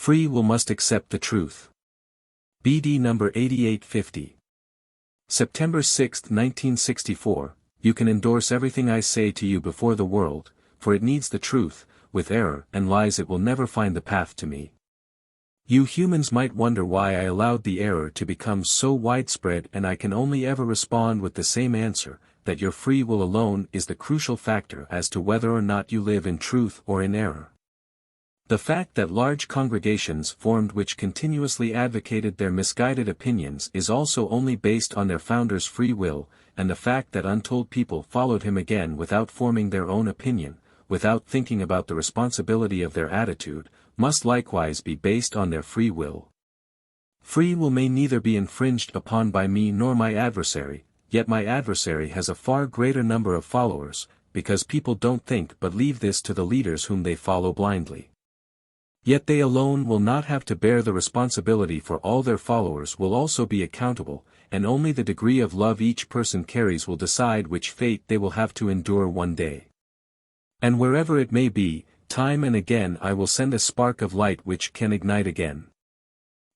Free will must accept the truth. BD number 8850. September 6, 1964, you can endorse everything I say to you before the world, for it needs the truth. With error and lies it will never find the path to me. You humans might wonder why I allowed the error to become so widespread, and I can only ever respond with the same answer, that your free will alone is the crucial factor as to whether or not you live in truth or in error. The fact that large congregations formed which continuously advocated their misguided opinions is also only based on their founder's free will, and the fact that untold people followed him again without forming their own opinion, without thinking about the responsibility of their attitude, must likewise be based on their free will. Free will may neither be infringed upon by me nor my adversary, yet my adversary has a far greater number of followers, because people don't think but leave this to the leaders whom they follow blindly. Yet they alone will not have to bear the responsibility, for all their followers will also be accountable, and only the degree of love each person carries will decide which fate they will have to endure one day. And wherever it may be, time and again I will send a spark of light which can ignite again.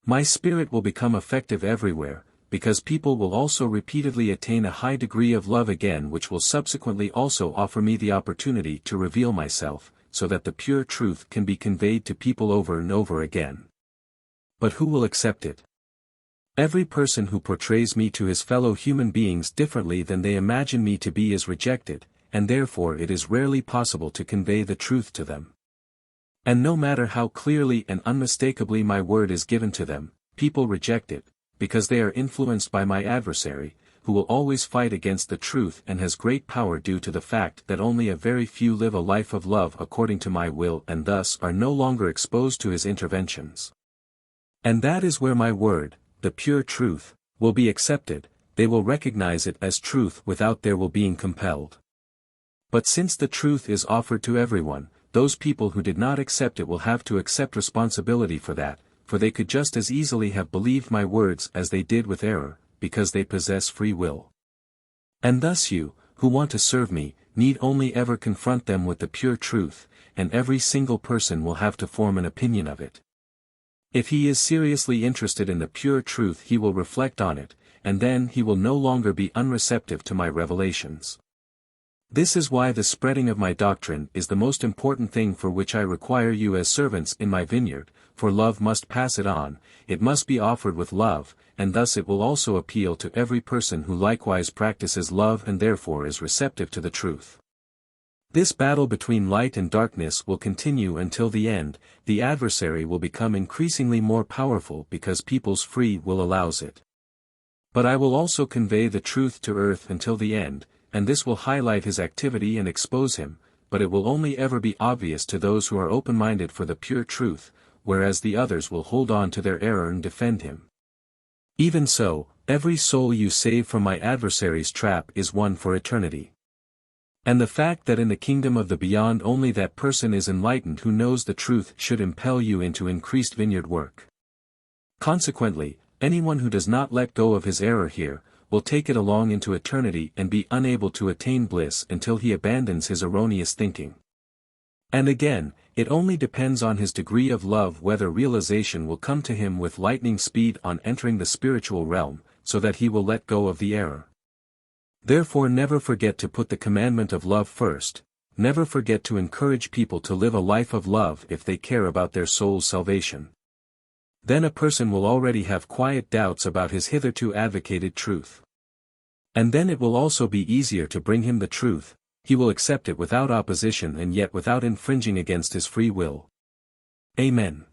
My spirit will become effective everywhere, because people will also repeatedly attain a high degree of love again, which will subsequently also offer me the opportunity to reveal myself, so that the pure truth can be conveyed to people over and over again. But who will accept it? Every person who portrays me to his fellow human beings differently than they imagine me to be is rejected, and therefore it is rarely possible to convey the truth to them. And no matter how clearly and unmistakably my word is given to them, people reject it, because they are influenced by my adversary, who will always fight against the truth and has great power due to the fact that only a very few live a life of love according to my will and thus are no longer exposed to his interventions. And that is where my word, the pure truth, will be accepted. They will recognize it as truth without their will being compelled. But since the truth is offered to everyone, those people who did not accept it will have to accept responsibility for that, for they could just as easily have believed my words as they did with error, because they possess free will. And thus you, who want to serve me, need only ever confront them with the pure truth, and every single person will have to form an opinion of it. If he is seriously interested in the pure truth, he will reflect on it, and then he will no longer be unreceptive to my revelations. This is why the spreading of my doctrine is the most important thing for which I require you as servants in my vineyard, for love must pass it on, it must be offered with love, and thus it will also appeal to every person who likewise practices love and therefore is receptive to the truth. This battle between light and darkness will continue until the end. The adversary will become increasingly more powerful because people's free will allows it. But I will also convey the truth to earth until the end, and this will highlight his activity and expose him, but it will only ever be obvious to those who are open-minded for the pure truth, whereas the others will hold on to their error and defend him. Even so, every soul you save from my adversary's trap is one for eternity. And the fact that in the kingdom of the beyond only that person is enlightened who knows the truth should impel you into increased vineyard work. Consequently, anyone who does not let go of his error here, will take it along into eternity and be unable to attain bliss until he abandons his erroneous thinking. And again, it only depends on his degree of love whether realization will come to him with lightning speed on entering the spiritual realm, so that he will let go of the error. Therefore never forget to put the commandment of love first, never forget to encourage people to live a life of love if they care about their soul's salvation. Then a person will already have quiet doubts about his hitherto advocated truth. And then it will also be easier to bring him the truth, he will accept it without opposition and yet without infringing against his free will. Amen.